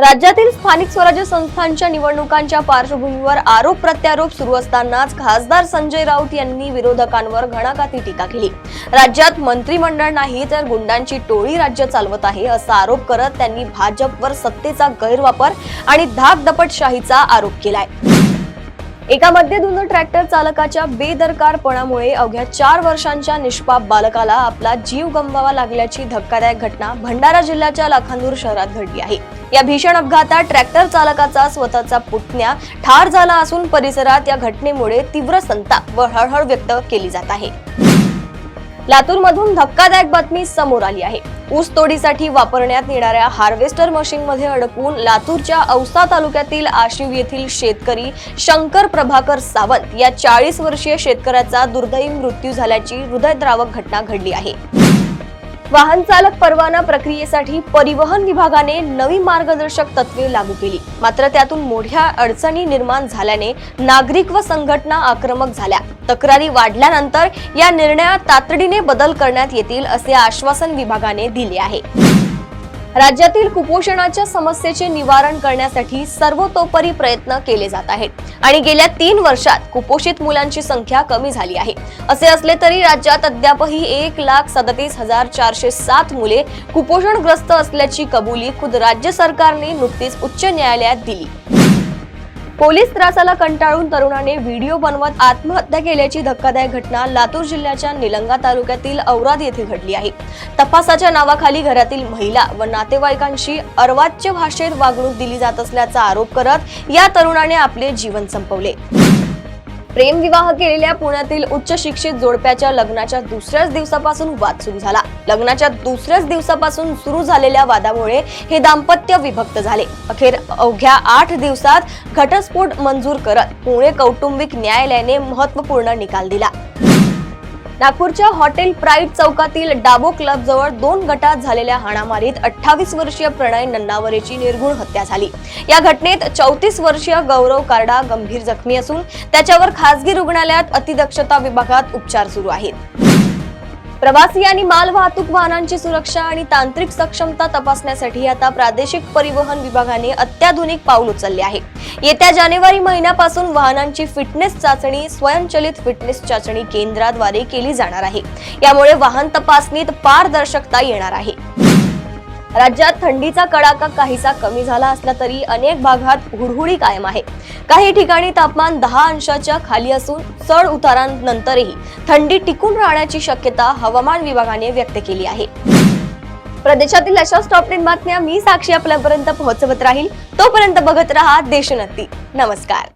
राज्यातील स्थानिक स्वराज्य संस्थांच्या निवडणुकांच्या पार्श्वभूमीवर आरोप प्रत्यारोप सुरू असतानाच खासदार संजय राऊत यांनी विरोधकांवर घणाघाती टीका केली। राज्यात मंत्रिमंडळ नाही तर गुंडांची टोळी राज्य चालवत आहे असा आरोप करत त्यांनी भाजपवर सत्तेचा गैरवापर आणि धाकदपटशाहीचा आरोप केलाय। एका मध्यधुंद ट्रॅक्टर चालकाच्या बेदरकारपणामुळे अवघ्या 4 वर्षांच्या निष्पाप बालकाला आपला जीव गमवावा लागल्याची धक्कादायक घटना भंडारा जिल्ह्याच्या लाखांदूर शहरात घडली आहे। या भीषण अपघातात ट्रॅक्टर चालकाचा स्वतःचा पुतण्या ठार झाला असून परिसरात या घटनेमुळे तीव्र संताप व हळहळ व्यक्त केली जात आहे। लातूरमधून धक्कादायक बातमी समोर आली आहे। ऊस तोडीसाठी वापरण्यात येणाऱ्या हार्वेस्टर मशीनमध्ये अडकून लातूरच्या औसा तालुक्यातील आशिव येथील शेतकरी शंकर प्रभाकर सावंत या 40 वर्षीय शेतकऱ्याचा दुर्दैवी मृत्यू झाल्याची हृदयद्रावक घटना घडली आहे। वाहन चालक परवाना प्रक्रियेसाठी परिवहन विभागाने नवी मार्गदर्शक तत्वे लागू केली, मात्र त्यातून मोठ्या अडचणी निर्माण झाल्याने नागरिक व संघटना आक्रमक झाल्या। तक्रारी वाढल्यानंतर या निर्णयात तातडीने बदल करण्यात येतील असे आश्वासन विभागाने दिले आहे। राज्यातील कुपोषणाच्या समस्येचे निवारण करण्यासाठी सर्वतोपरी प्रयत्न केले जात आहेत आणि गेल्या 3 वर्षात कुपोषित मुलांची संख्या कमी झाली आहे। असे असले तरी राज्यात अद्यापही 1,37,407 मुले कुपोषणग्रस्त असल्याची कबुली खुद राज्य सरकारने नुकतीच उच्च न्यायालयात दिली। पोलीस त्रासाला कंटाळून तरुणाने व्हिडिओ बनवत आत्महत्या केल्याची धक्कादायक घटना लातूर जिल्ह्याच्या निलंगा तालुक्यातील औराद येथे घडली आहे। तपासाच्या नावाखाली घरातील महिला व नातेवाईकांशी अर्वाच्य भाषेत वागणूक दिली जात असल्याचा आरोप करत या तरुणाने आपले जीवन संपवले। प्रेमविवाह केलेल्या पुण्यातील उच्च शिक्षित जोडप्याच्या लग्नाच्या दुसऱ्याच दिवसापासून वाद सुरू झाला। लग्नाच्या दुसऱ्याच दिवसापासून सुरू झालेल्या वादामुळे हे दाम्पत्य विभक्त झाले। अखेर अवघ्या 8 दिवसात घटस्फोट मंजूर करत पुणे कौटुंबिक न्यायालयाने महत्त्वपूर्ण निकाल दिला। नागपूरच्या हॉटेल प्राइड चौकातील डाबो क्लब जवळ 2 गटात झालेल्या हाणामारीत 28 वर्षीय प्रणय नन्नावरेची निर्घृण हत्या झाली। या घटनेत 34 वर्षीय गौरव कार्डा गंभीर जखमी असून त्याच्यावर खासगी रुग्णालयात अतिदक्षता विभागात उपचार सुरू आहेत। प्रवासी आणि माल वाहतूक वाहनांची सुरक्षा आणि तांत्रिक सक्षमता तपासण्यासाठी आता प्रादेशिक परिवहन विभागाने अत्याधुनिक पाऊल उचलले आहे। येत्या जानेवारी महिन्यापासून वाहनांची फिटनेस चाचणी स्वयंचलित फिटनेस चाचणी केंद्राद्वारे केली जाणार आहे। यामुळे वाहन तपासणीत पारदर्शकता येणार आहे। राज्यात थंडीचा कडाका काहीसा कमी झाला असला तरी अनेक भागात हुडहुडी कायम आहे। काही ठिकाणी तापमान 10 अंशाच्या खाली असून चढ उतारांनंतरही थंडी टिकून राहण्याची शक्यता हवामान विभागाने व्यक्त केली आहे। प्रदेशातील अशाच टॉप 10 बातम्या मी साक्षी आपल्यापर्यंत पोहोचवत राहील। तोपर्यंत बघत रहा देशोन्नती। नमस्कार।